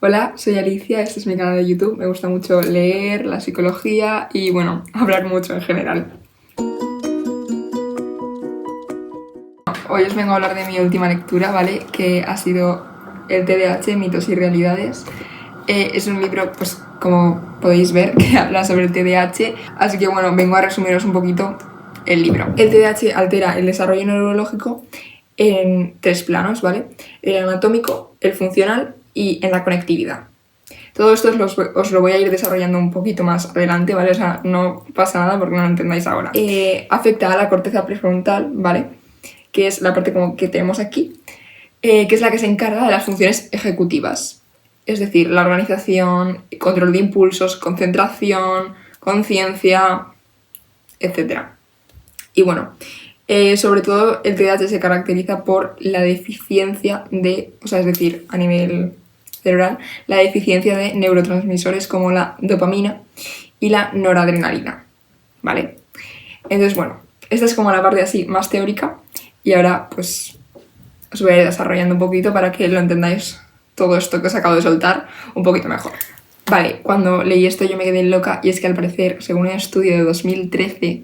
Hola, soy Alicia, este es mi canal de YouTube. Me gusta mucho leer, la psicología y, bueno, hablar mucho en general. Hoy os vengo a hablar de mi última lectura, ¿vale? Que ha sido el TDAH, mitos y realidades. Es un libro, pues, como podéis ver, que habla sobre el TDAH. Así que, bueno, vengo a resumiros un poquito el libro. El TDAH altera el desarrollo neurológico en 3 planos, ¿vale? El anatómico, el funcional y en la conectividad. Todo esto os lo voy a ir desarrollando un poquito más adelante, ¿vale? O sea, no pasa nada porque no lo entendáis ahora. Afecta a la corteza prefrontal, ¿vale? Que es la parte como que tenemos aquí, que es la que se encarga de las funciones ejecutivas. Es decir, la organización, control de impulsos, concentración, conciencia, etc. Y bueno, sobre todo el TDAH se caracteriza por la deficiencia de, o sea, es decir, a nivel cerebral, la deficiencia de neurotransmisores como la dopamina y la noradrenalina, ¿vale? Entonces, bueno, esta es como la parte así más teórica y ahora pues os voy a ir desarrollando un poquito para que lo entendáis todo esto que os acabo de soltar un poquito mejor. Vale, cuando leí esto yo me quedé loca y es que al parecer, según un estudio de 2013,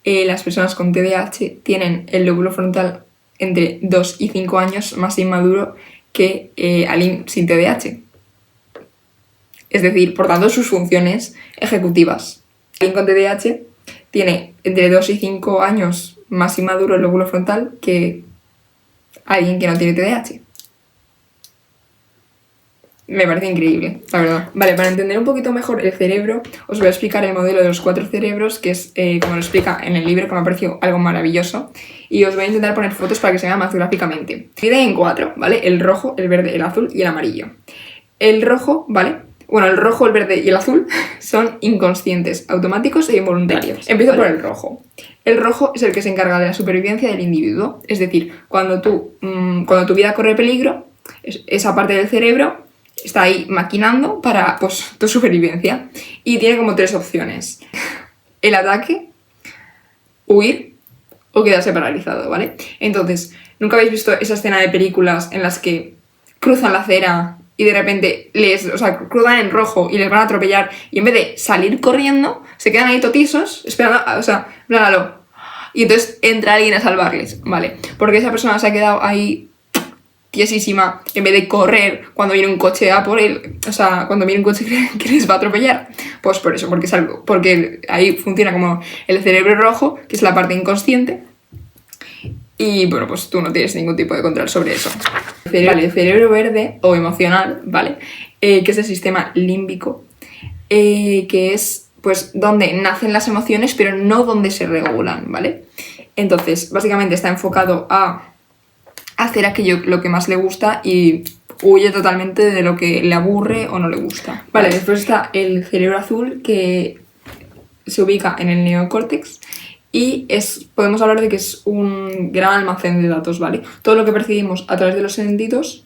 las personas con TDAH tienen el lóbulo frontal entre 2 y 5 años más inmaduro que alguien sin TDAH. Es decir, por tanto, sus funciones ejecutivas. Alguien con TDAH tiene entre 2 y 5 años más inmaduro el lóbulo frontal que alguien que no tiene TDAH. Me parece increíble, la verdad. Vale, para entender un poquito mejor el cerebro, os voy a explicar el modelo de los 4 cerebros, que es, como lo explica en el libro, que me ha parecido algo maravilloso. Y os voy a intentar poner fotos para que se vea más gráficamente. Se divide en 4, ¿vale? El rojo, el verde, el azul y el amarillo. El rojo, ¿vale? Bueno, el rojo, el verde y el azul son inconscientes, automáticos e involuntarios. Empiezo por el rojo. El rojo es el que se encarga de la supervivencia del individuo. Es decir, cuando tu vida corre peligro, esa parte del cerebro está ahí maquinando para, pues, tu supervivencia. Y tiene como 3 opciones. El ataque, huir o quedarse paralizado, ¿vale? Entonces, ¿nunca habéis visto esa escena de películas en las que cruzan la acera y de repente cruzan en rojo y les van a atropellar y en vez de salir corriendo, se quedan ahí totisos esperando, nada, y entonces entra alguien a salvarles, ¿vale? Porque esa persona se ha quedado ahí tiesísima en vez de correr cuando viene un coche a por él, cuando viene un coche que les va a atropellar. Pues por eso, porque ahí funciona como el cerebro rojo, que es la parte inconsciente, y bueno, pues tú no tienes ningún tipo de control sobre eso. El cerebro verde o emocional, ¿vale? Que es el sistema límbico, que es pues donde nacen las emociones, pero no donde se regulan, ¿vale? Entonces, básicamente está enfocado a hacer aquello lo que más le gusta y huye totalmente de lo que le aburre o no le gusta. Vale, después está el cerebro azul, que se ubica en el neocórtex y podemos hablar de que es un gran almacén de datos, ¿vale? Todo lo que percibimos a través de los sentidos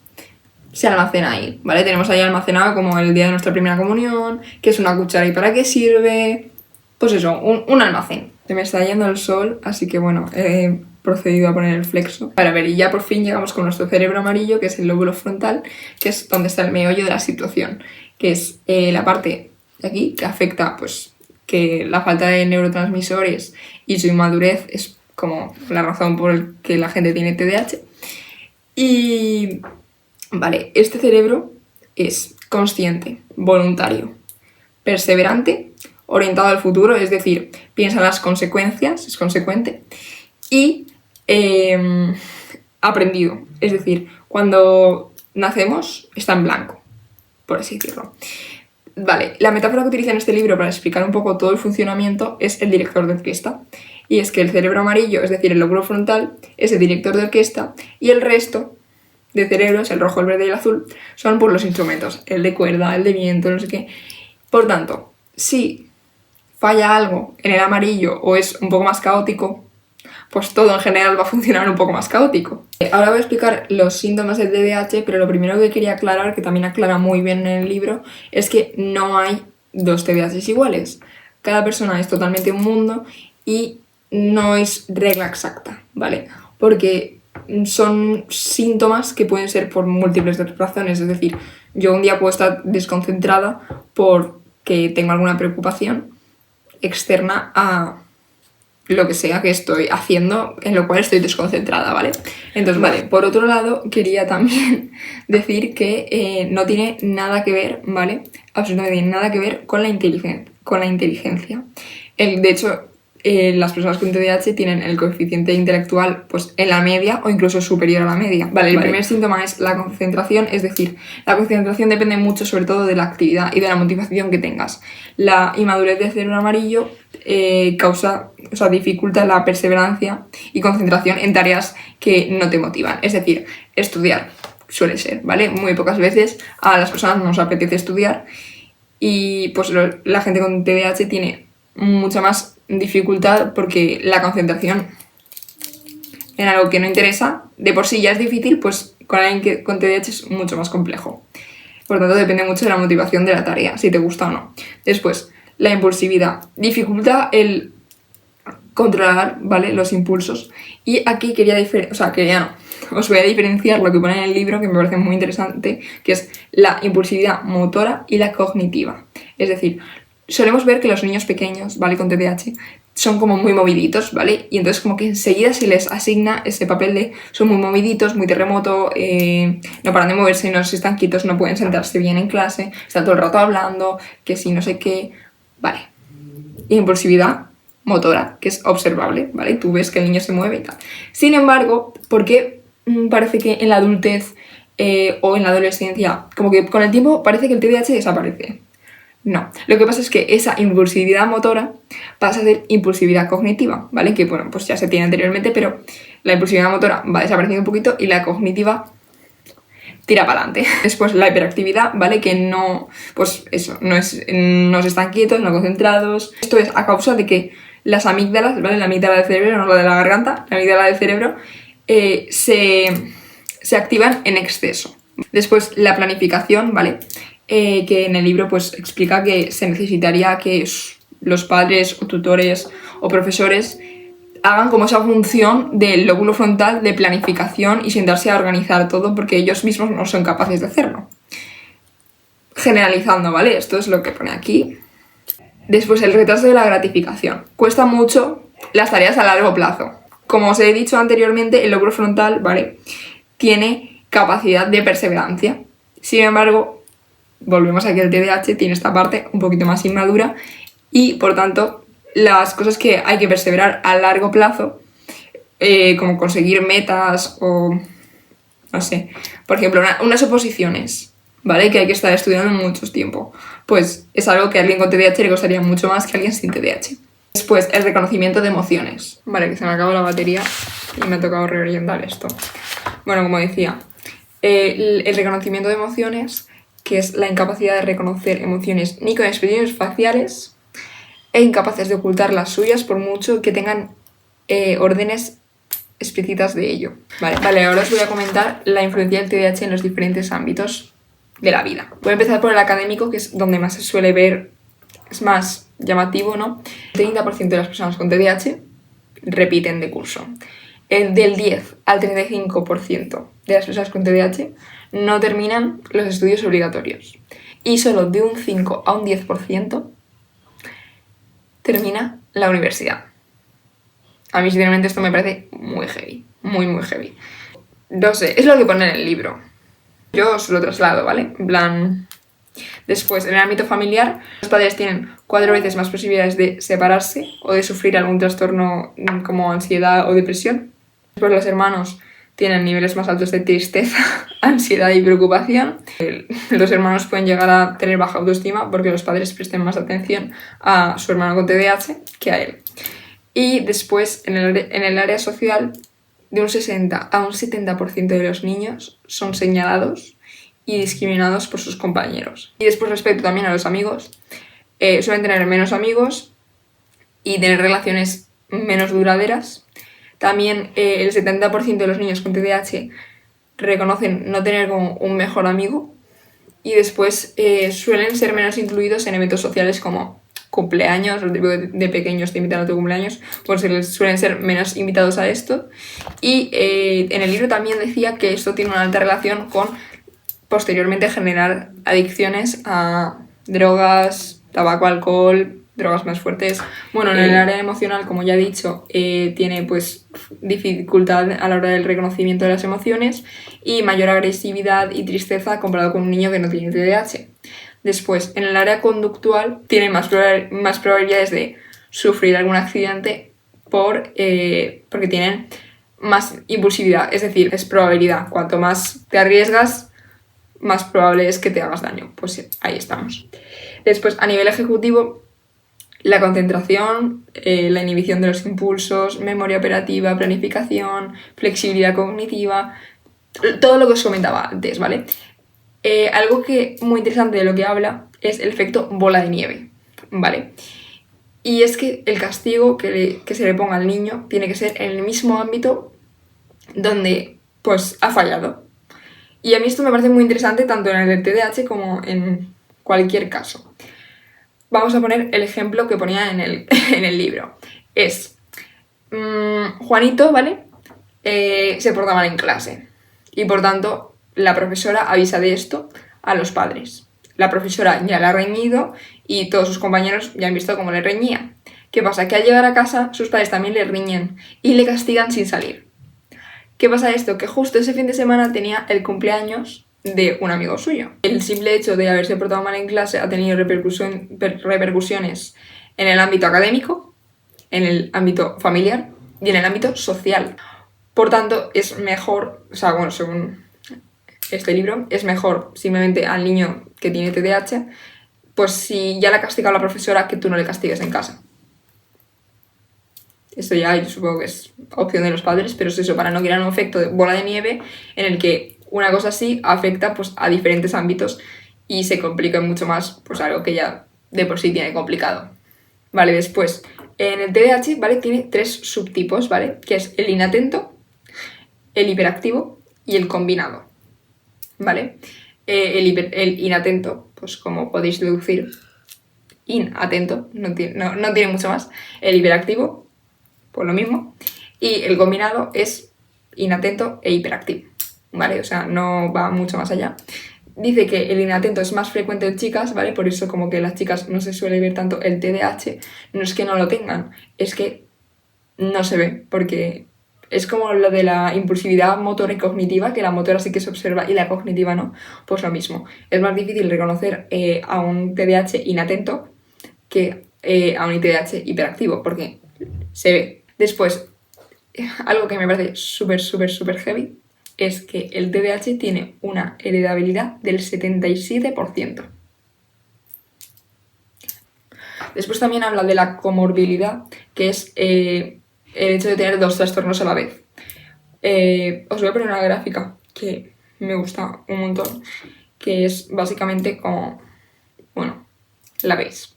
se almacena ahí, ¿vale? Tenemos ahí almacenado como el día de nuestra primera comunión, que es una cuchara y para qué sirve, pues eso, un almacén. Se me está yendo el sol, así que bueno, he procedido a poner el flexo. Para ver, y ya por fin llegamos con nuestro cerebro amarillo, que es el lóbulo frontal, que es donde está el meollo de la situación, que es la parte de aquí que afecta, pues, que la falta de neurotransmisores y su inmadurez es como la razón por la que la gente tiene TDAH. Y vale, este cerebro es consciente, voluntario, perseverante, orientado al futuro, es decir, piensa en las consecuencias, es consecuente, y aprendido, es decir, cuando nacemos está en blanco, por así decirlo. Vale, la metáfora que utiliza en este libro para explicar un poco todo el funcionamiento es el director de orquesta. Y es que el cerebro amarillo, es decir, el lóbulo frontal, es el director de orquesta y el resto de cerebros, el rojo, el verde y el azul, son por los instrumentos, el de cuerda, el de viento, no sé qué. Por tanto, si falla algo en el amarillo o es un poco más caótico, pues todo en general va a funcionar un poco más caótico. Ahora voy a explicar los síntomas del TDAH, pero lo primero que quería aclarar, que también aclara muy bien en el libro, es que no hay 2 TDAHs iguales. Cada persona es totalmente un mundo y no es regla exacta, ¿vale? Porque son síntomas que pueden ser por múltiples razones. Es decir, yo un día puedo estar desconcentrada porque tengo alguna preocupación externa a lo que sea que estoy haciendo, en lo cual estoy desconcentrada, ¿vale? Entonces, vale, por otro lado, quería también decir que no tiene nada que ver, ¿vale? Absolutamente nada que ver con la inteligencia. De hecho, las personas con TDAH tienen el coeficiente intelectual pues en la media o incluso superior a la media. Vale, el primer síntoma es la concentración, es decir, la concentración depende mucho sobre todo de la actividad y de la motivación que tengas. La inmadurez del cerebro amarillo dificulta la perseverancia y concentración en tareas que no te motivan. Es decir, estudiar suele ser, ¿vale? Muy pocas veces a las personas nos apetece estudiar y pues la gente con TDAH tiene mucha más dificultad porque la concentración en algo que no interesa de por sí ya es difícil, pues con alguien que con TDAH es mucho más complejo. Por lo tanto, depende mucho de la motivación de la tarea, si te gusta o no. Después, la impulsividad. Dificulta el controlar, ¿vale?, los impulsos. Y aquí os voy a diferenciar lo que pone en el libro, que me parece muy interesante, que es la impulsividad motora y la cognitiva. Es decir, solemos ver que los niños pequeños, ¿vale?, con TDAH, son como muy moviditos, ¿vale? Y entonces como que enseguida se les asigna ese papel de son muy moviditos, muy terremoto, no paran de moverse, no se están quietos, no pueden sentarse bien en clase, están todo el rato hablando, que si no sé qué, ¿vale? Impulsividad motora, que es observable, ¿vale? Tú ves que el niño se mueve y tal. Sin embargo, ¿por qué parece que en la adultez o en la adolescencia, como que con el tiempo parece que el TDAH desaparece? No, lo que pasa es que esa impulsividad motora pasa a ser impulsividad cognitiva, ¿vale? Que bueno, pues ya se tiene anteriormente, pero la impulsividad motora va desapareciendo un poquito y la cognitiva tira para adelante. Después la hiperactividad, ¿vale? Que no, pues eso, no se están quietos, no concentrados. Esto es a causa de que las amígdalas, ¿vale? La amígdala del cerebro, no la de la garganta, la amígdala del cerebro, se activan en exceso. Después la planificación, ¿vale? Que en el libro pues explica que se necesitaría que los padres o tutores o profesores hagan como esa función del lóbulo frontal de planificación y sentarse a organizar todo porque ellos mismos no son capaces de hacerlo. Generalizando, ¿vale? Esto es lo que pone aquí. Después el retraso de la gratificación. Cuesta mucho las tareas a largo plazo. Como os he dicho anteriormente, el lóbulo frontal, ¿vale?, tiene capacidad de perseverancia. Sin embargo, volvemos a que el TDAH tiene esta parte un poquito más inmadura y, por tanto, las cosas que hay que perseverar a largo plazo, como conseguir metas o, no sé, por ejemplo, unas oposiciones, ¿vale?, que hay que estar estudiando mucho tiempo, pues es algo que a alguien con TDAH le costaría mucho más que a alguien sin TDAH. Después, el reconocimiento de emociones. Vale, que se me acabó la batería y me ha tocado reorientar esto. Bueno, como decía, el reconocimiento de emociones, que es la incapacidad de reconocer emociones ni con expresiones faciales e incapaces de ocultar las suyas por mucho que tengan órdenes explícitas de ello. Vale, ahora os voy a comentar la influencia del TDAH en los diferentes ámbitos de la vida. Voy a empezar por el académico, que es donde más se suele ver, es más llamativo, ¿no? El 30% de las personas con TDAH repiten de curso. Del 10 al 35% de las personas con TDAH no terminan los estudios obligatorios. Y solo de un 5 a un 10% termina la universidad. A mí, sinceramente, esto me parece muy heavy. Muy, muy heavy. No sé, es lo que pone en el libro. Yo os lo traslado, ¿vale? En plan... Después, en el ámbito familiar, los padres tienen 4 veces más posibilidades de separarse o de sufrir algún trastorno como ansiedad o depresión. Después, los hermanos tienen niveles más altos de tristeza, ansiedad y preocupación. Los hermanos pueden llegar a tener baja autoestima porque los padres presten más atención a su hermano con TDAH que a él. Y después, en el área social, de un 60 a un 70% de los niños son señalados y discriminados por sus compañeros. Y después, respecto también a los amigos, suelen tener menos amigos y tener relaciones menos duraderas. También el 70% de los niños con TDAH reconocen no tener como un mejor amigo y después suelen ser menos incluidos en eventos sociales como cumpleaños, lo típico de pequeños te invitan a tu cumpleaños, pues suelen ser menos invitados a esto. Y en el libro también decía que esto tiene una alta relación con posteriormente generar adicciones a drogas, tabaco, alcohol, drogas más fuertes. Bueno, en el área emocional, como ya he dicho, tiene pues dificultad a la hora del reconocimiento de las emociones y mayor agresividad y tristeza comparado con un niño que no tiene TDAH. Después, en el área conductual, tiene más probabilidades de sufrir algún accidente porque tienen más impulsividad, es decir, es probabilidad. Cuanto más te arriesgas, más probable es que te hagas daño. Pues sí, ahí estamos. Después, a nivel ejecutivo, la concentración, la inhibición de los impulsos, memoria operativa, planificación, flexibilidad cognitiva, todo lo que os comentaba antes, ¿vale? Algo que muy interesante de lo que habla es el efecto bola de nieve, ¿vale? Y es que el castigo que se le ponga al niño tiene que ser en el mismo ámbito donde pues ha fallado. Y a mí esto me parece muy interesante tanto en el TDAH como en cualquier caso. Vamos a poner el ejemplo que ponía en el libro. Es Juanito, ¿vale? Se porta mal en clase y por tanto la profesora avisa de esto a los padres. La profesora ya le ha reñido y todos sus compañeros ya han visto cómo le reñía. ¿Qué pasa? Que al llegar a casa sus padres también le riñen y le castigan sin salir. ¿Qué pasa esto? Que justo ese fin de semana tenía el cumpleaños de un amigo suyo. El simple hecho de haberse portado mal en clase ha tenido repercusiones en el ámbito académico, en el ámbito familiar y en el ámbito social. Por tanto, es mejor, o sea, bueno, según este libro, es mejor simplemente al niño que tiene TDAH, pues si ya le ha castigado la profesora, que tú no le castigues en casa. Esto ya yo supongo que es opción de los padres, pero es eso, para no crear un efecto de bola de nieve en el que una cosa así afecta pues, a diferentes ámbitos y se complica mucho más pues, algo que ya de por sí tiene complicado. Vale, después, en el TDAH, ¿vale? Tiene 3 subtipos, ¿vale? Que es el inatento, el hiperactivo y el combinado, ¿vale? El inatento, pues como podéis deducir, inatento, no tiene mucho más. El hiperactivo, pues lo mismo. Y el combinado es inatento e hiperactivo, ¿vale? O sea, no va mucho más allá. Dice que el inatento es más frecuente en chicas, ¿vale? Por eso como que las chicas no se suele ver tanto el TDAH. No es que no lo tengan, es que no se ve, porque es como lo de la impulsividad motora y cognitiva, que la motora sí que se observa y la cognitiva no. Pues lo mismo. Es más difícil reconocer a un TDAH inatento que a un TDAH hiperactivo, porque se ve. Después, algo que me parece súper heavy es que el TDAH tiene una heredabilidad del 77%. Después también habla de la comorbilidad, que es el hecho de tener 2 trastornos a la vez. Os voy a poner una gráfica que me gusta un montón, que es básicamente como, bueno, la veis.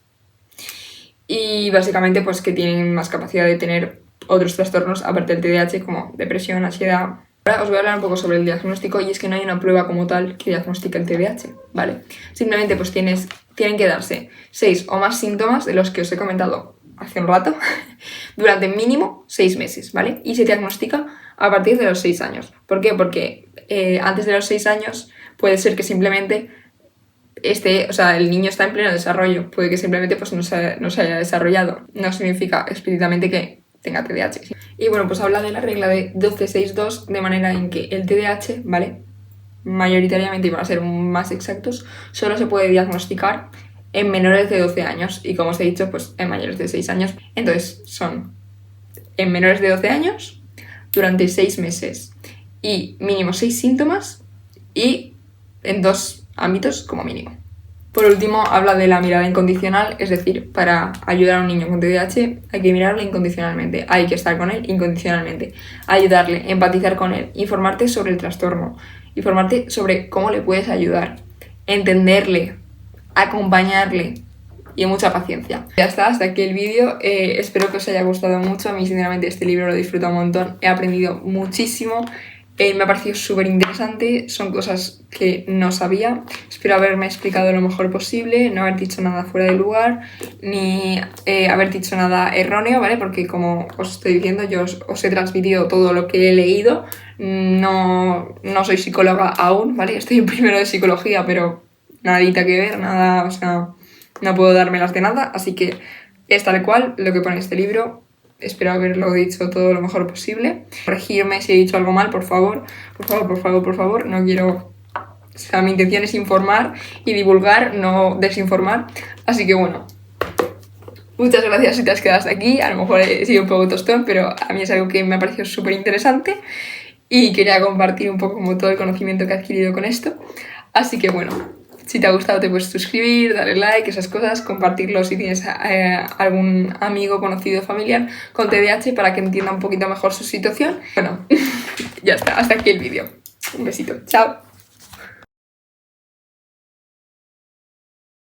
Y básicamente pues que tienen más capacidad de tener otros trastornos aparte del TDAH como depresión, ansiedad. Ahora os voy a hablar un poco sobre el diagnóstico y es que no hay una prueba como tal que diagnostique el TDAH, ¿vale? Simplemente pues tienen que darse 6 o más síntomas de los que os he comentado hace un rato durante mínimo 6 meses, ¿vale? Y se diagnostica a partir de los 6 años. ¿Por qué? Porque antes de los 6 años puede ser que simplemente el niño está en pleno desarrollo, puede que simplemente pues, no se haya desarrollado, no significa explícitamente que tenga TDAH. Y bueno, pues habla de la regla de 12-6-2, de manera en que el TDAH, ¿vale? Mayoritariamente, y para ser más exactos, solo se puede diagnosticar en menores de 12 años, y como os he dicho, pues en mayores de 6 años. Entonces son en menores de 12 años, durante 6 meses, y mínimo 6 síntomas, y en 2 ámbitos como mínimo. Por último, habla de la mirada incondicional, es decir, para ayudar a un niño con TDAH hay que mirarle incondicionalmente, hay que estar con él incondicionalmente, ayudarle, empatizar con él, informarte sobre el trastorno, informarte sobre cómo le puedes ayudar, entenderle, acompañarle y mucha paciencia. Ya está, hasta aquí el vídeo, espero que os haya gustado mucho. A mí sinceramente este libro lo disfruto un montón, he aprendido muchísimo. Me ha parecido súper interesante, son cosas que no sabía. Espero haberme explicado lo mejor posible, no haber dicho nada fuera de lugar, ni haber dicho nada erróneo, ¿vale? Porque como os estoy diciendo, yo os he transmitido todo lo que he leído. No soy psicóloga aún, ¿vale? Estoy en primero de psicología, pero nadita que ver, nada, o sea, no puedo dármelas de nada, así que es tal cual lo que pone este libro. Espero haberlo dicho todo lo mejor posible. Corregirme si he dicho algo mal, por favor. Por favor, por favor, por favor. No quiero... O sea, mi intención es informar y divulgar, no desinformar. Así que bueno. Muchas gracias si te has quedado hasta aquí. A lo mejor he sido un poco tostón, pero a mí es algo que me ha parecido súper interesante. Y quería compartir un poco como todo el conocimiento que he adquirido con esto. Así que bueno. Si te ha gustado te puedes suscribir, darle like, esas cosas, compartirlo si tienes algún amigo, conocido, familiar con TDAH para que entienda un poquito mejor su situación. Bueno, ya está, hasta aquí el vídeo. Un besito, chao.